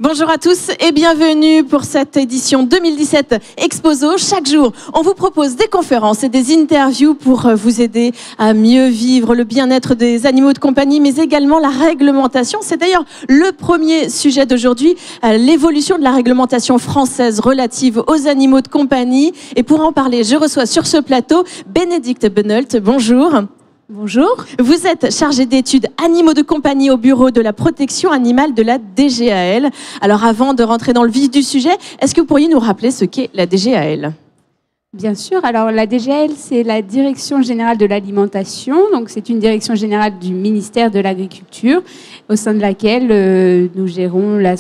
Bonjour à tous et bienvenue pour cette édition 2017 Exposo. Chaque jour, on vous propose des conférences et des interviews pour vous aider à mieux vivre le bien-être des animaux de compagnie, mais également la réglementation. C'est d'ailleurs le premier sujet d'aujourd'hui, l'évolution de la réglementation française relative aux animaux de compagnie. Et pour en parler, je reçois sur ce plateau Bénédicte Beneult. Bonjour. Bonjour. Vous êtes chargée d'études animaux de compagnie au bureau de la protection animale de la DGAL. Alors avant de rentrer dans le vif du sujet, est-ce que vous pourriez nous rappeler ce qu'est la DGAL ? Bien sûr. Alors la DGAL, c'est la Direction générale de l'alimentation. Donc c'est une direction générale du ministère de l'Agriculture, au sein de laquelle nous gérons la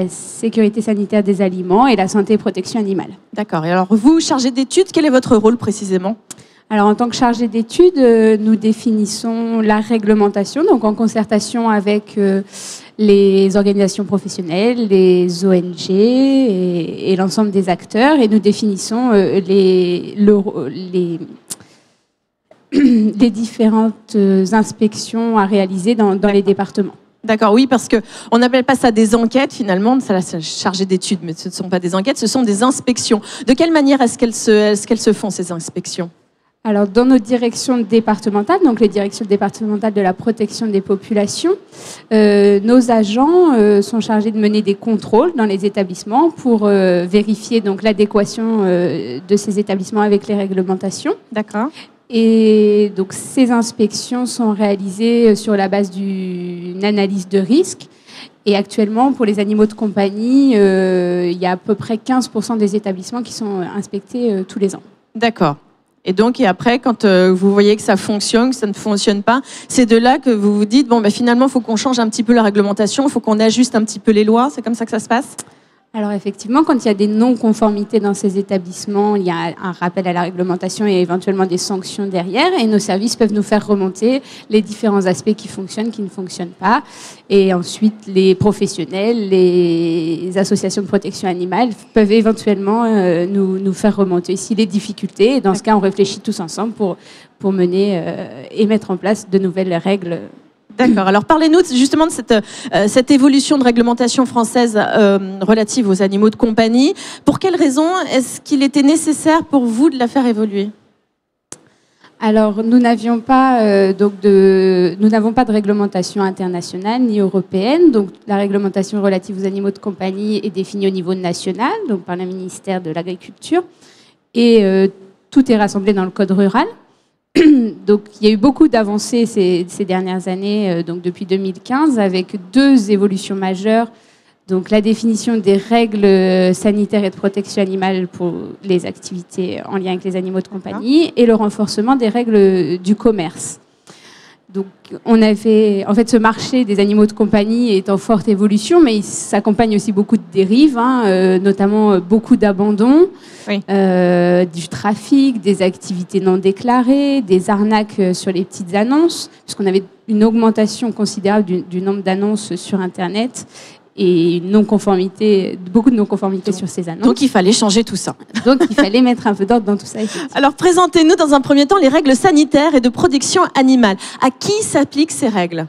sécurité sanitaire des aliments et la santé et protection animale. D'accord. Et alors vous, chargée d'études, quel est votre rôle précisément ? Alors, en tant que chargé d'études, nous définissons la réglementation, donc en concertation avec les organisations professionnelles, les ONG et l'ensemble des acteurs, et nous définissons les différentes inspections à réaliser dans les départements. D'accord, oui, parce qu'on n'appelle pas ça des enquêtes finalement, ça là, c'est chargé d'études, mais ce ne sont pas des enquêtes, ce sont des inspections. De quelle manière est-ce qu'elles se font, ces inspections ? Alors, dans nos directions départementales, donc les directions départementales de la protection des populations, nos agents sont chargés de mener des contrôles dans les établissements pour vérifier donc l'adéquation de ces établissements avec les réglementations. D'accord. Et donc, ces inspections sont réalisées sur la base d'une analyse de risque. Et actuellement, pour les animaux de compagnie, il y a à peu près 15% des établissements qui sont inspectés tous les ans. D'accord. Et donc, et après, quand vous voyez que ça fonctionne, que ça ne fonctionne pas, c'est de là que vous vous dites, bon, ben, finalement, il faut qu'on change un petit peu la réglementation, il faut qu'on ajuste un petit peu les lois, c'est comme ça que ça se passe ? Alors effectivement, quand il y a des non-conformités dans ces établissements, il y a un rappel à la réglementation et éventuellement des sanctions derrière. Et nos services peuvent nous faire remonter les différents aspects qui fonctionnent, qui ne fonctionnent pas. Et ensuite, les professionnels, les associations de protection animale peuvent éventuellement nous faire remonter ici les difficultés. Et dans ce cas, on réfléchit tous ensemble pour mener et mettre en place de nouvelles règles. D'accord. Alors parlez-nous justement de cette évolution de réglementation française relative aux animaux de compagnie. Pour quelles raisons est-ce qu'il était nécessaire pour vous de la faire évoluer ? Alors nous n'avons pas de réglementation internationale ni européenne. Donc la réglementation relative aux animaux de compagnie est définie au niveau national, donc par le ministère de l'Agriculture, et tout est rassemblé dans le Code rural. Donc, il y a eu beaucoup d'avancées ces dernières années, donc depuis 2015, avec deux évolutions majeures. Donc, la définition des règles sanitaires et de protection animale pour les activités en lien avec les animaux de compagnie et le renforcement des règles du commerce. Donc, ce marché des animaux de compagnie est en forte évolution, mais il s'accompagne aussi beaucoup de dérives, notamment beaucoup d'abandons, oui. Du trafic, des activités non déclarées, des arnaques sur les petites annonces, puisqu'on avait une augmentation considérable du nombre d'annonces sur Internet et beaucoup de non-conformité sur ces annonces. Donc, il fallait changer tout ça. Donc, il fallait mettre un peu d'ordre dans tout ça. Alors, présentez-nous dans un premier temps les règles sanitaires et de protection animale. À qui s'appliquent ces règles ?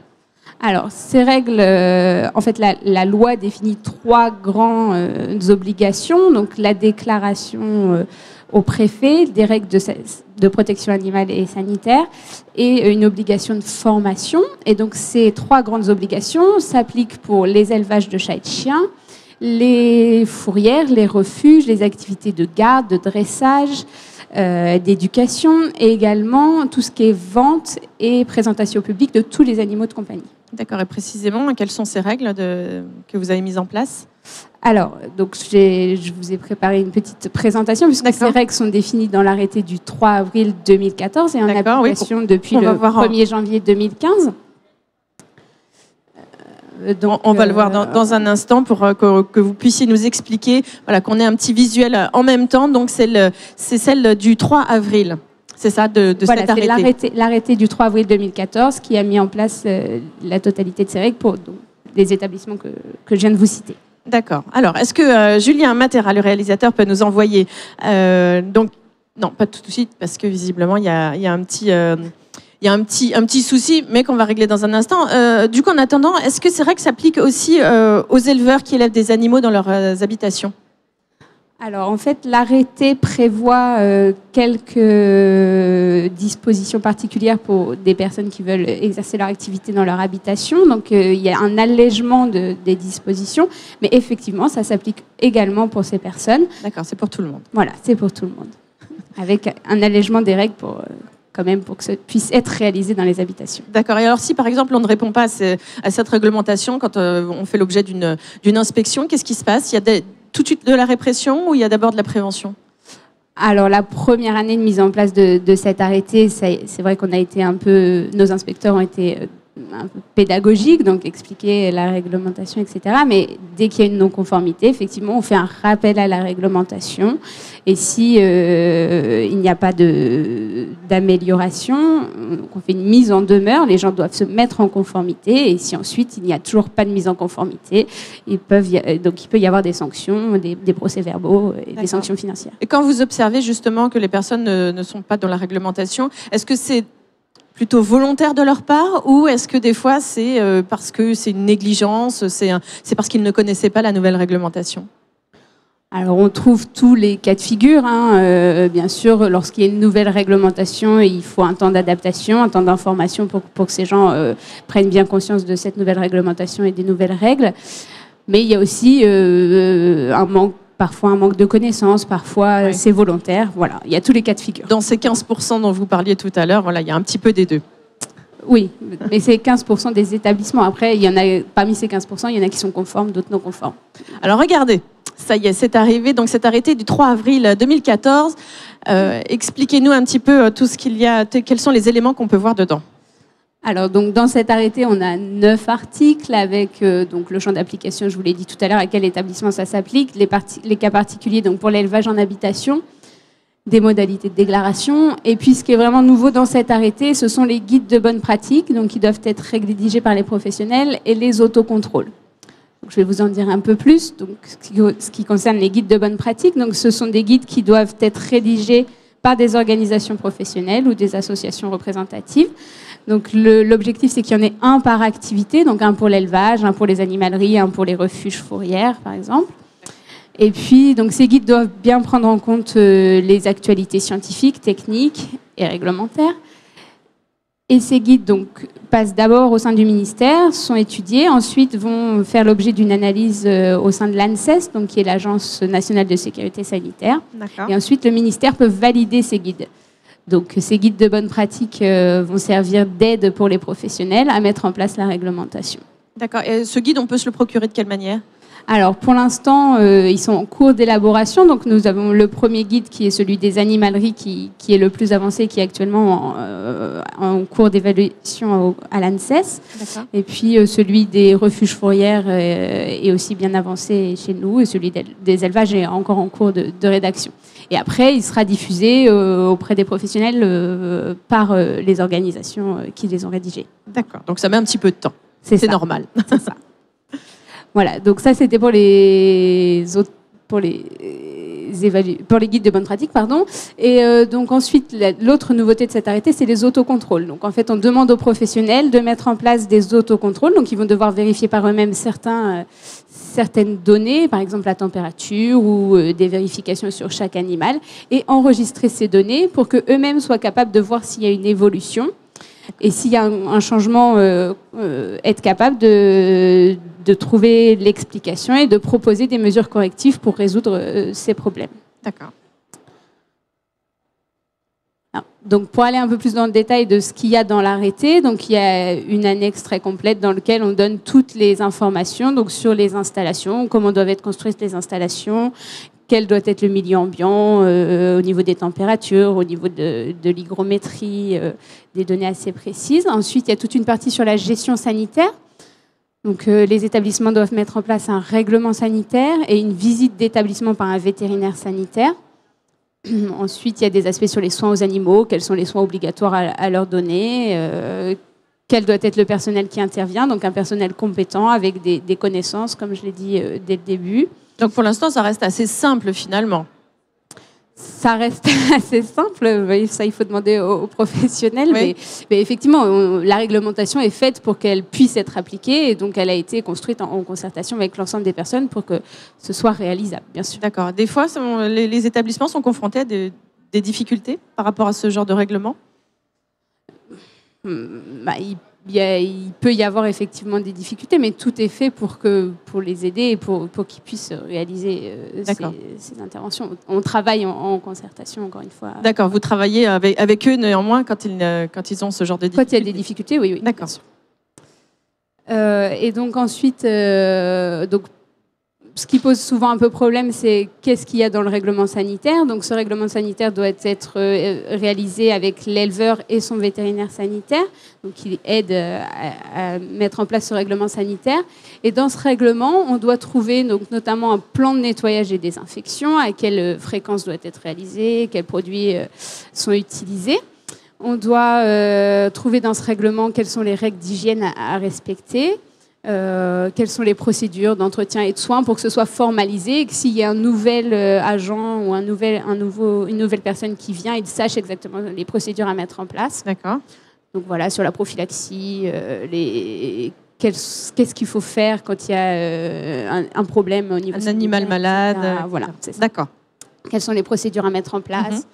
Alors, ces règles, en fait, la loi définit trois grandes obligations. Donc, la déclaration au préfet des règles de protection animale et sanitaire et une obligation de formation. Et donc, ces trois grandes obligations s'appliquent pour les élevages de chats et de chiens, les fourrières, les refuges, les activités de garde, de dressage, d'éducation et également tout ce qui est vente et présentation au public de tous les animaux de compagnie. D'accord. Et précisément, quelles sont ces règles que vous avez mises en place ? Alors, donc je vous ai préparé une petite présentation puisque ces règles sont définies dans l'arrêté du 3 avril 2014 et en application depuis le 1er janvier 2015. Donc, on va le voir dans un instant pour que vous puissiez nous expliquer, voilà, qu'on ait un petit visuel en même temps. Donc, c'est celle du 3 avril. C'est ça, de cet arrêté. C'est l'arrêté du 3 avril 2014 qui a mis en place la totalité de ces règles pour les établissements que je viens de vous citer. D'accord. Alors, est-ce que Julien Matera, le réalisateur, peut nous envoyer non, pas tout de suite, parce que visiblement, il y a un petit y a un petit souci, mais qu'on va régler dans un instant. Du coup, en attendant, est-ce que c'est vrai que ça s'applique aussi aux éleveurs qui élèvent des animaux dans leurs habitations ? Alors, en fait, l'arrêté prévoit quelques dispositions particulières pour des personnes qui veulent exercer leur activité dans leur habitation. Donc, il y a un allègement des dispositions, mais effectivement, ça s'applique également pour ces personnes. D'accord, c'est pour tout le monde. Voilà, c'est pour tout le monde. Avec un allègement des règles pour que ça puisse être réalisé dans les habitations. D'accord. Et alors, si par exemple on ne répond pas à cette réglementation quand on fait l'objet d'une inspection, qu'est-ce qui se passe ? Il y a tout de suite de la répression ou il y a d'abord de la prévention ? Alors, la première année de mise en place de cet arrêté, c'est vrai qu'on a été nos inspecteurs ont été un peu pédagogiques, donc expliquer la réglementation, etc. Mais dès qu'il y a une non-conformité, effectivement, on fait un rappel à la réglementation. Et si il n'y a pas d'amélioration, on fait une mise en demeure. Les gens doivent se mettre en conformité. Et si ensuite il n'y a toujours pas de mise en conformité, il peut y avoir des sanctions, des procès-verbaux et des sanctions financières. Et quand vous observez justement que les personnes ne sont pas dans la réglementation, est-ce que c'est plutôt volontaire de leur part ou est-ce que des fois c'est parce que c'est une négligence, c'est parce qu'ils ne connaissaient pas la nouvelle réglementation ? Alors on trouve tous les cas de figure. Bien sûr, lorsqu'il y a une nouvelle réglementation, il faut un temps d'adaptation, un temps d'information pour que ces gens prennent bien conscience de cette nouvelle réglementation et des nouvelles règles. Mais il y a aussi parfois un manque de connaissances, parfois c'est volontaire. Voilà, il y a tous les cas de figure. Dans ces 15% dont vous parliez tout à l'heure, voilà, il y a un petit peu des deux. Oui, mais c'est 15% des établissements. Après, parmi ces 15%, il y en a qui sont conformes, d'autres non conformes. Alors regardez, ça y est, c'est arrivé. Donc cet arrêté du 3 avril 2014. Expliquez-nous un petit peu tout ce qu'il y a, quels sont les éléments qu'on peut voir dedans. Alors, donc, dans cet arrêté, on a 9 articles avec donc, le champ d'application, je vous l'ai dit tout à l'heure, à quel établissement ça s'applique, les cas particuliers donc, pour l'élevage en habitation, des modalités de déclaration. Et puis, ce qui est vraiment nouveau dans cet arrêté, ce sont les guides de bonne pratique, donc, qui doivent être rédigés par les professionnels, et les autocontrôles. Donc, je vais vous en dire un peu plus. Donc, ce qui concerne les guides de bonne pratique, donc, ce sont des guides qui doivent être rédigés par des organisations professionnelles ou des associations représentatives. Donc l'objectif, c'est qu'il y en ait un par activité, donc un pour l'élevage, un pour les animaleries, un pour les refuges fourrières, par exemple. Et puis, donc, ces guides doivent bien prendre en compte les actualités scientifiques, techniques et réglementaires. Et ces guides donc, passent d'abord au sein du ministère, sont étudiés, ensuite vont faire l'objet d'une analyse au sein de l'ANSES, donc, qui est l'Agence nationale de sécurité sanitaire. D'accord. Et ensuite, le ministère peut valider ces guides. Donc, ces guides de bonne pratique vont servir d'aide pour les professionnels à mettre en place la réglementation. D'accord. Et ce guide, on peut se le procurer de quelle manière ? Alors, pour l'instant, ils sont en cours d'élaboration. Donc, nous avons le premier guide qui est celui des animaleries, qui est le plus avancé, qui est actuellement en cours d'évaluation à l'ANSES. D'accord. Et puis, celui des refuges fourrières est aussi bien avancé chez nous. Et celui des élevages est encore en cours de rédaction. Et après, il sera diffusé auprès des professionnels par les organisations qui les ont rédigés. D'accord. Donc, ça met un petit peu de temps. C'est normal. C'est ça. Voilà, donc ça c'était pour les guides de bonne pratique, pardon. Et donc ensuite, l'autre nouveauté de cet arrêté, c'est les autocontrôles. Donc en fait, on demande aux professionnels de mettre en place des autocontrôles. Donc ils vont devoir vérifier par eux-mêmes certaines données, par exemple la température ou des vérifications sur chaque animal, et enregistrer ces données pour que eux-mêmes soient capables de voir s'il y a une évolution. Et s'il y a un changement, être capable de trouver l'explication et de proposer des mesures correctives pour résoudre ces problèmes. D'accord. Donc, pour aller un peu plus dans le détail de ce qu'il y a dans l'arrêté, donc il y a une annexe très complète dans laquelle on donne toutes les informations donc sur les installations, comment doivent être construites les installations, quel doit être le milieu ambiant au niveau des températures, au niveau de l'hygrométrie, des données assez précises. Ensuite, il y a toute une partie sur la gestion sanitaire. Donc, les établissements doivent mettre en place un règlement sanitaire et une visite d'établissement par un vétérinaire sanitaire. Ensuite, il y a des aspects sur les soins aux animaux, quels sont les soins obligatoires à leur donner, quel doit être le personnel qui intervient, donc un personnel compétent avec des connaissances, comme je l'ai dit dès le début. Donc pour l'instant, ça reste assez simple finalement. Ça reste assez simple, ça il faut demander aux professionnels, Oui. mais effectivement, la réglementation est faite pour qu'elle puisse être appliquée et donc elle a été construite en concertation avec l'ensemble des personnes pour que ce soit réalisable, bien sûr. D'accord. Des fois, les établissements sont confrontés à des difficultés par rapport à ce genre de règlement? Il peut y avoir effectivement des difficultés, mais tout est fait pour les aider et pour qu'ils puissent réaliser ces interventions. On travaille en concertation, encore une fois. D'accord, vous travaillez avec eux néanmoins quand ils ont ce genre de difficultés? Quand il y a des difficultés, oui. D'accord. Et donc ensuite, ce qui pose souvent un peu problème, c'est qu'est-ce qu'il y a dans le règlement sanitaire. Donc ce règlement sanitaire doit être réalisé avec l'éleveur et son vétérinaire sanitaire. Donc il aide à mettre en place ce règlement sanitaire. Et dans ce règlement, on doit trouver donc, notamment un plan de nettoyage et désinfection, à quelle fréquence doit être réalisé, quels produits sont utilisés. On doit trouver dans ce règlement quelles sont les règles d'hygiène à respecter. Quelles sont les procédures d'entretien et de soins pour que ce soit formalisé et que s'il y a un nouvel agent ou une nouvelle personne qui vient, il sache exactement les procédures à mettre en place. D'accord. Donc voilà, sur la prophylaxie, qu'est-ce qu'il faut faire quand il y a un problème au niveau un animal malade. Voilà, c'est ça. D'accord. Quelles sont les procédures à mettre en place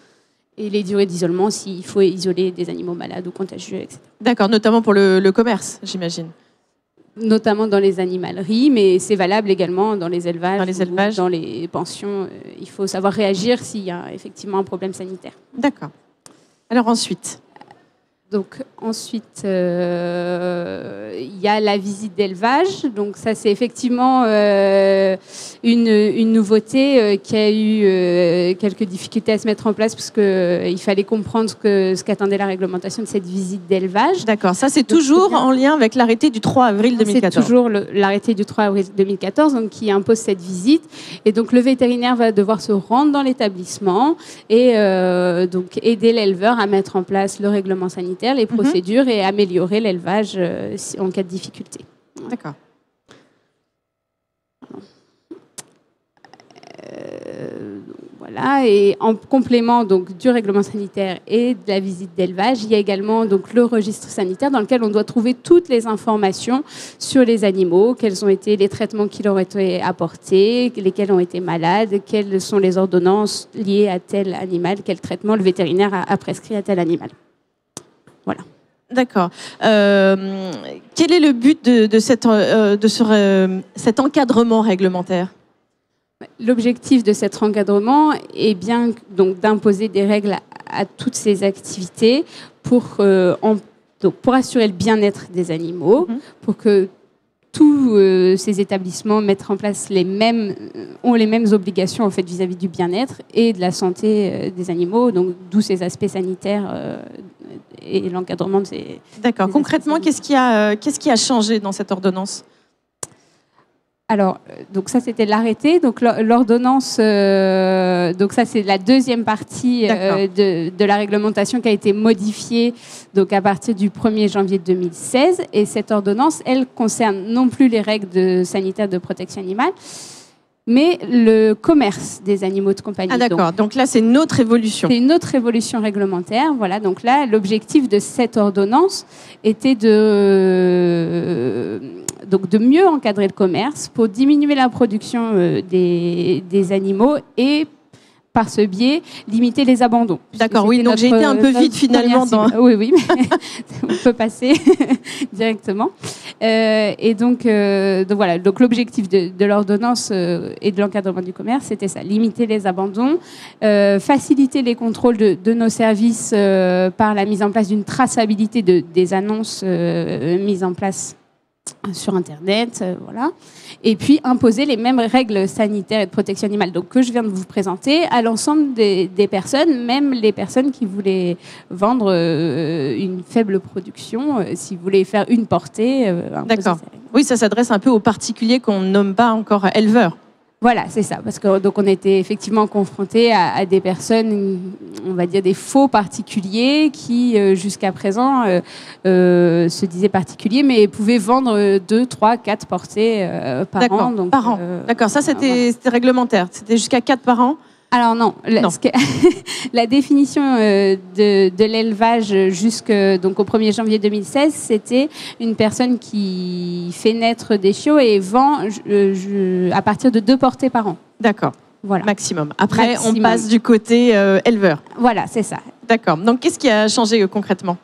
et les durées d'isolement s'il faut isoler des animaux malades ou contagieux, etc. D'accord, notamment pour le commerce, j'imagine. Notamment dans les animaleries, mais c'est valable également dans les élevages, dans les pensions. Il faut savoir réagir s'il y a effectivement un problème sanitaire. D'accord. Alors ensuite il y a la visite d'élevage. Donc ça, c'est effectivement une nouveauté qui a eu quelques difficultés à se mettre en place parce qu'il fallait comprendre ce qu'attendait la réglementation de cette visite d'élevage. D'accord. Ça, c'est toujours en lien avec l'arrêté du 3 avril 2014. C'est toujours l'arrêté du 3 avril 2014 donc, qui impose cette visite. Et donc le vétérinaire va devoir se rendre dans l'établissement et donc aider l'éleveur à mettre en place le règlement sanitaire, les procédures et améliorer l'élevage en cas de difficulté. D'accord. Voilà, et en complément donc, du règlement sanitaire et de la visite d'élevage, il y a également donc, le registre sanitaire dans lequel on doit trouver toutes les informations sur les animaux, quels ont été les traitements qui leur ont été apportés, lesquels ont été malades, quelles sont les ordonnances liées à tel animal, quel traitement le vétérinaire a prescrit à tel animal. Voilà. D'accord. Quel est le but de cet encadrement réglementaire ? L'objectif de cet encadrement est bien donc, d'imposer des règles à toutes ces activités pour assurer le bien-être des animaux, pour que tous ces établissements mettent en place ont les mêmes obligations en fait, vis-à-vis du bien-être et de la santé des animaux, donc d'où ces aspects sanitaires et l'encadrement de ces... D'accord. Concrètement, qu'est-ce qui a changé dans cette ordonnance ? Alors, donc ça c'était l'arrêté. Donc l'ordonnance, donc ça c'est la deuxième partie de la réglementation qui a été modifiée donc à partir du 1er janvier 2016. Et cette ordonnance, elle concerne non plus les règles sanitaires de protection animale, mais le commerce des animaux de compagnie. Ah d'accord. Donc là c'est une autre évolution. C'est une autre évolution réglementaire. Voilà. Donc là, l'objectif de cette ordonnance était de mieux encadrer le commerce pour diminuer la production des animaux et, par ce biais, limiter les abandons. D'accord, oui, donc j'ai été un peu vite finalement. Oui, mais on peut passer directement. Et donc voilà, donc l'objectif de l'ordonnance et de l'encadrement du commerce, c'était ça, limiter les abandons, faciliter les contrôles de nos services par la mise en place d'une traçabilité des annonces mises en place sur Internet, voilà. Et puis imposer les mêmes règles sanitaires et de protection animale donc, que je viens de vous présenter à l'ensemble des personnes, même les personnes qui voulaient vendre une faible production, si vous voulez faire une portée. D'accord. Oui, ça s'adresse un peu aux particuliers qu'on ne nomme pas encore éleveurs. Voilà, c'est ça, parce que donc on était effectivement confrontés à des personnes, on va dire des faux particuliers qui jusqu'à présent se disaient particuliers, mais pouvaient vendre 2, 3, 4 portées par an. Donc, par an. D'accord, ça c'était réglementaire. C'était jusqu'à 4 par an. Alors non, Non. La définition de l'élevage donc au 1er janvier 2016, c'était une personne qui fait naître des chiots et vend à partir de 2 portées par an. D'accord. Voilà. Maximum. Après, Maximum. on passe du côté éleveur. Voilà, c'est ça. D'accord. Donc, qu'est-ce qui a changé concrètement ?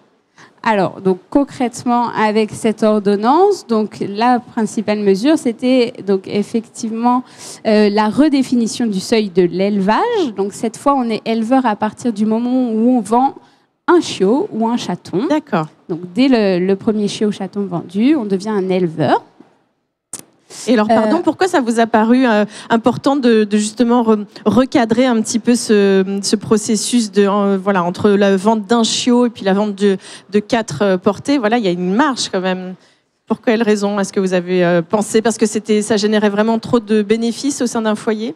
Alors, donc concrètement, avec cette ordonnance, donc la principale mesure, c'était donc effectivement la redéfinition du seuil de l'élevage. Donc cette fois, on est éleveur à partir du moment où on vend un chiot ou un chaton. D'accord. Donc dès le premier chiot ou chaton vendu, on devient un éleveur. Et alors, pardon, pourquoi ça vous a paru important de justement recadrer un petit peu ce processus voilà, entre la vente d'un chiot et puis la vente de 4 portées? Voilà, il y a une marge quand même. Pour quelle raison est-ce que vous avez pensé? Parce que ça générait vraiment trop de bénéfices au sein d'un foyer?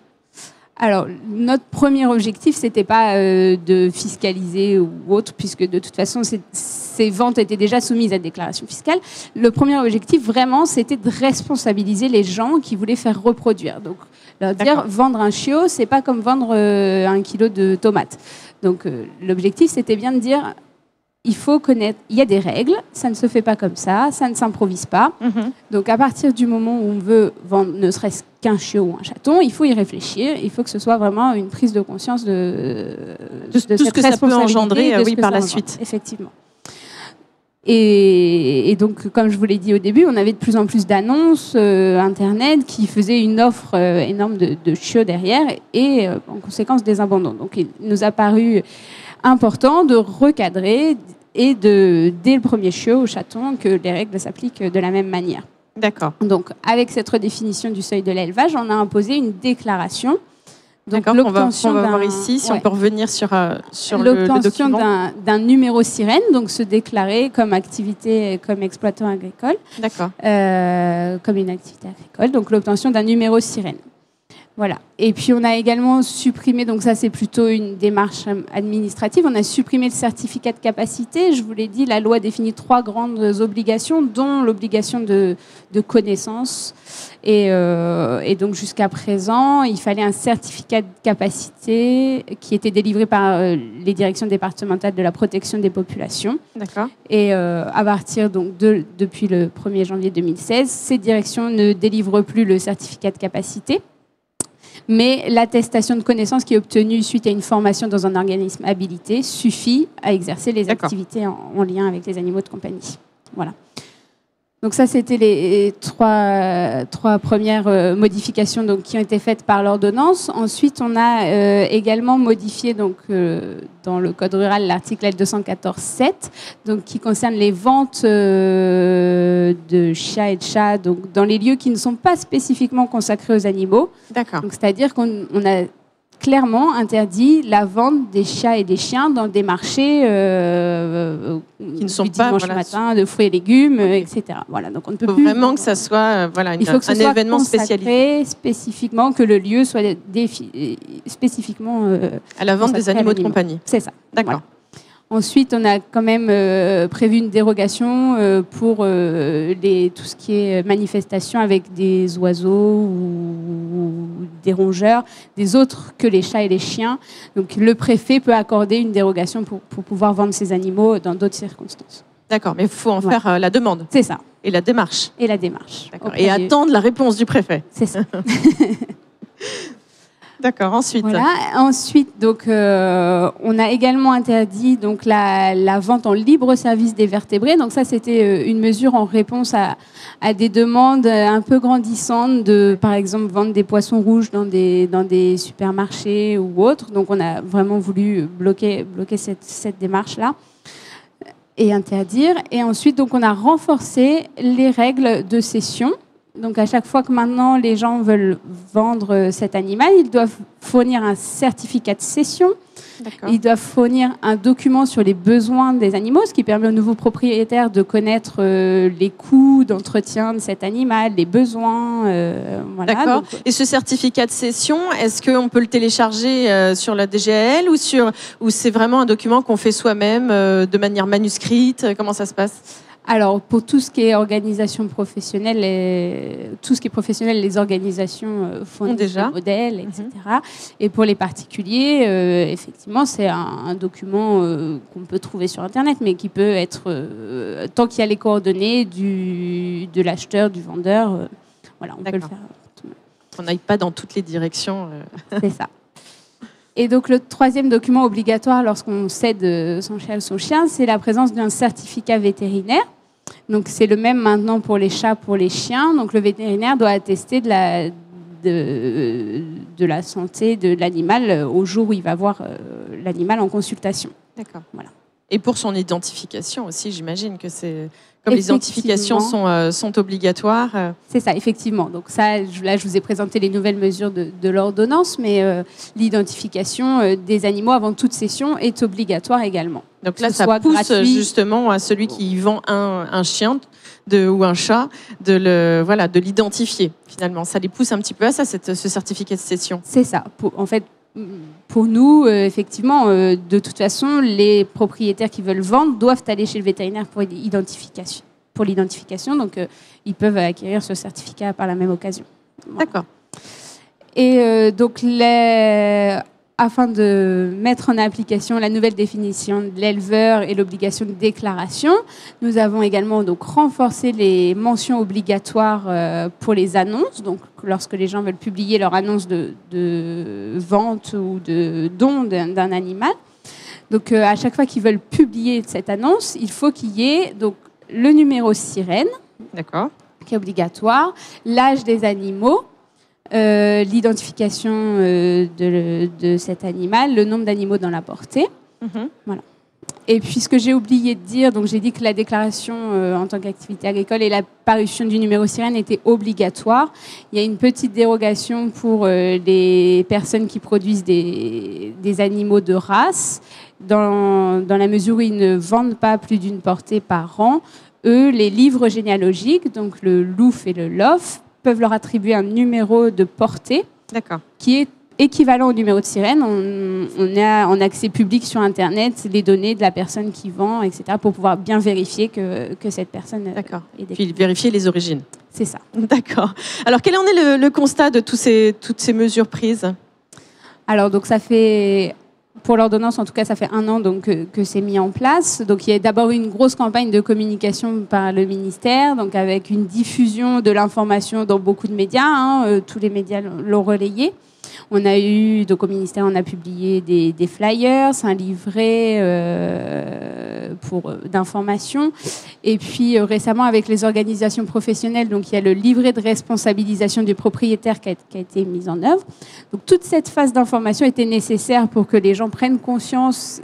Alors, notre premier objectif, c'était pas de fiscaliser ou autre, puisque de toute façon, ces ventes étaient déjà soumises à déclaration fiscale. Le premier objectif, vraiment, c'était de responsabiliser les gens qui voulaient faire reproduire. Donc, leur dire, vendre un chiot, c'est pas comme vendre 1 kilo de tomates. Donc, l'objectif, c'était bien de dire, il faut connaître, il y a des règles, ça ne se fait pas comme ça ne s'improvise pas. Donc à partir du moment où on veut vendre ne serait-ce qu'un chiot ou un chaton, il faut y réfléchir, il faut que ce soit vraiment une prise de conscience de tout ce que ça peut engendrer par la suite. Effectivement. Et donc, comme je vous l'ai dit au début, on avait de plus en plus d'annonces Internet qui faisaient une offre énorme de chiots derrière et en conséquence des abandons. Donc il nous a paru important de recadrer et dès le premier chiot ou chaton, que les règles s'appliquent de la même manière. D'accord. Donc, avec cette redéfinition du seuil de l'élevage, on a imposé une déclaration. Donc, d'accord, on va voir ici, si on peut revenir sur le document. L'obtention d'un numéro sirène, donc se déclarer comme activité, comme exploitant agricole. D'accord. Comme une activité agricole, donc l'obtention d'un numéro sirène. Voilà. Et puis on a également supprimé, donc ça c'est plutôt une démarche administrative, on a supprimé le certificat de capacité. Je vous l'ai dit, la loi définit 3 grandes obligations, dont l'obligation de connaissance. Et donc jusqu'à présent, il fallait un certificat de capacité qui était délivré par les directions départementales de la protection des populations. D'accord. Et à partir donc depuis le 1er janvier 2016, ces directions ne délivrent plus le certificat de capacité, mais l'attestation de connaissance qui est obtenue suite à une formation dans un organisme habilité suffit à exercer les activités en lien avec les animaux de compagnie. Voilà. Donc ça, c'était les trois premières modifications donc, qui ont été faites par l'ordonnance. Ensuite, on a également modifié donc, dans le Code rural l'article L214-7, donc, qui concerne les ventes de chiens et de chats donc, dans les lieux qui ne sont pas spécifiquement consacrés aux animaux. D'accord. Donc, c'est-à-dire qu'on a clairement interdit la vente des chats et des chiens dans des marchés qui ne sont du pas dimanche matin, de fruits et légumes, etc. Voilà, donc on ne peut plus. Vraiment que ça soit il faut que ce soit événement spécialisé, spécifiquement, que le lieu soit spécifiquement à la vente des animaux de compagnie. C'est ça. D'accord. Voilà. Ensuite, on a quand même prévu une dérogation pour tout ce qui est manifestation avec des oiseaux ou des rongeurs, des autres que les chats et les chiens. Donc, le préfet peut accorder une dérogation pour pouvoir vendre ces animaux dans d'autres circonstances. D'accord, mais il faut en faire la demande. C'est ça. Et la démarche. Et la démarche. Et attendre la réponse du préfet. C'est ça. D'accord, ensuite. Voilà. Ensuite, donc, on a également interdit donc, la vente en libre service des vertébrés. Donc ça, c'était une mesure en réponse à des demandes un peu grandissantes de, par exemple, vendre des poissons rouges dans des supermarchés ou autres. Donc on a vraiment voulu bloquer cette démarche-là et interdire. Et ensuite, donc, on a renforcé les règles de cession. Donc, à chaque fois que maintenant les gens veulent vendre cet animal, ils doivent fournir un certificat de cession. Ils doivent fournir un document sur les besoins des animaux, ce qui permet aux nouveaux propriétaires de connaître les coûts d'entretien de cet animal, les besoins. Voilà. D'accord. Et ce certificat de cession, est-ce qu'on peut le télécharger sur la DGAL ou c'est vraiment un document qu'on fait soi-même de manière manuscrite? Comment ça se passe ? Alors, pour tout ce qui est organisation professionnelle, tout ce qui est professionnel, les organisations font déjà des modèles, etc. Et pour les particuliers, effectivement, c'est un document qu'on peut trouver sur Internet, mais qui peut être, tant qu'il y a les coordonnées de l'acheteur, du vendeur, voilà, on peut le faire. On n'aille pas dans toutes les directions. C'est ça. Et donc, le troisième document obligatoire lorsqu'on cède son chat ou son chien, c'est la présence d'un certificat vétérinaire. Donc, c'est le même maintenant pour les chats, pour les chiens. Donc, le vétérinaire doit attester de la santé de l'animal au jour où il va voir l'animal en consultation. D'accord. Voilà. Et pour son identification aussi, j'imagine que c'est... Comme les identifications sont obligatoires. C'est ça, effectivement. Donc ça, là, je vous ai présenté les nouvelles mesures de l'ordonnance, mais l'identification des animaux avant toute cession est obligatoire également. Donc là, ça pousse justement à celui qui vend un chien ou un chat de l'identifier, finalement. Ça les pousse un petit peu à ça, ce certificat de cession. C'est ça. En fait, pour nous, effectivement, de toute façon, les propriétaires qui veulent vendre doivent aller chez le vétérinaire pour l'identification. Donc, ils peuvent acquérir ce certificat par la même occasion. Voilà. D'accord. Et donc, afin de mettre en application la nouvelle définition de l'éleveur et l'obligation de déclaration, nous avons également donc renforcé les mentions obligatoires pour les annonces. Donc, lorsque les gens veulent publier leur annonce de vente ou de don d'un animal. Donc, à chaque fois qu'ils veulent publier cette annonce, il faut qu'il y ait donc, le numéro sirène, qui est obligatoire, l'âge des animaux, l'identification de cet animal, le nombre d'animaux dans la portée. Voilà. Et puis, ce que j'ai oublié de dire, donc j'ai dit que la déclaration en tant qu'activité agricole et la parution du numéro sirène étaient obligatoires. Il y a une petite dérogation pour les personnes qui produisent des animaux de race, dans la mesure où ils ne vendent pas plus d'une portée par an. Eux, les livres généalogiques, donc le LOUF et le LOF, peuvent leur attribuer un numéro de portée qui est équivalent au numéro de sirène. On a en accès public sur Internet les données de la personne qui vend, etc., pour pouvoir bien vérifier que cette personne est déclarée. Puis vérifier les origines. C'est ça. D'accord. Alors, quel en est le constat de toutes ces mesures prises ? Alors, donc, ça fait... Pour l'ordonnance, en tout cas, ça fait 1 an donc, que c'est mis en place. Donc, il y a d'abord eu une grosse campagne de communication par le ministère, donc avec une diffusion de l'information dans beaucoup de médias. Tous les médias l'ont relayé. On a eu, donc au ministère, on a publié des flyers, un livret d'information. Et puis récemment, avec les organisations professionnelles, donc il y a le livret de responsabilisation du propriétaire qui a été mis en œuvre. Donc toute cette phase d'information était nécessaire pour que les gens prennent conscience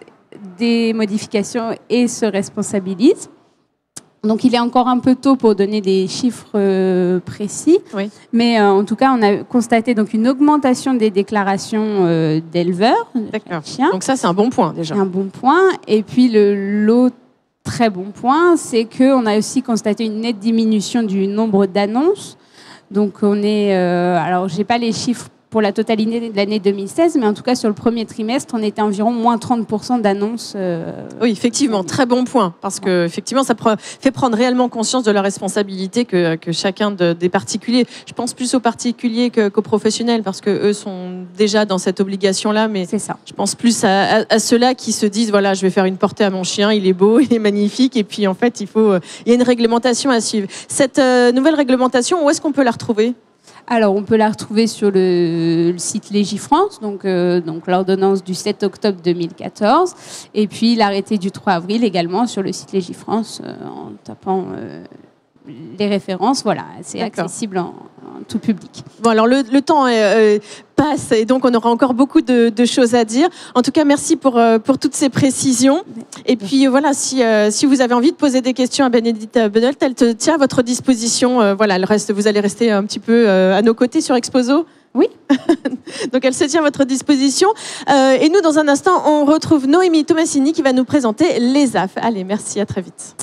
des modifications et se responsabilisent. Donc, il est encore un peu tôt pour donner des chiffres précis. Oui. Mais en tout cas, on a constaté donc, une augmentation des déclarations d'éleveurs. D'accord. Donc ça, c'est un bon point déjà. C'est un bon point. Et puis, l'autre très bon point, c'est qu'on a aussi constaté une nette diminution du nombre d'annonces. Donc, on est... alors, je n'ai pas les chiffres pour la totalité de l'année 2016, mais en tout cas, sur le premier trimestre, on était environ moins 30% d'annonces. Oui, effectivement, très bon point, parce que effectivement, ça fait prendre réellement conscience de la responsabilité que chacun des particuliers. Je pense plus aux particuliers qu'aux professionnels, parce qu'eux sont déjà dans cette obligation-là, mais c'est ça. Je pense plus à ceux-là qui se disent, voilà, je vais faire une portée à mon chien, il est beau, il est magnifique, et puis en fait, il y a une réglementation à suivre. Cette nouvelle réglementation, où est-ce qu'on peut la retrouver ? Alors, on peut la retrouver sur le site Légifrance, donc l'ordonnance du 7 octobre 2014, et puis l'arrêté du 3 avril également sur le site Légifrance, en tapant les références. Voilà, c'est accessible en tout public. Bon, alors le temps passe et donc on aura encore beaucoup de choses à dire. En tout cas, merci pour toutes ces précisions. Et puis voilà, si vous avez envie de poser des questions à Bénédicte Bedolt, elle te tient à votre disposition. Voilà, vous allez rester un petit peu à nos côtés sur Exposo. Oui. Donc elle se tient à votre disposition. Et nous, dans un instant, on retrouve Noémie Tomassini qui va nous présenter les AF. Allez, merci, à très vite.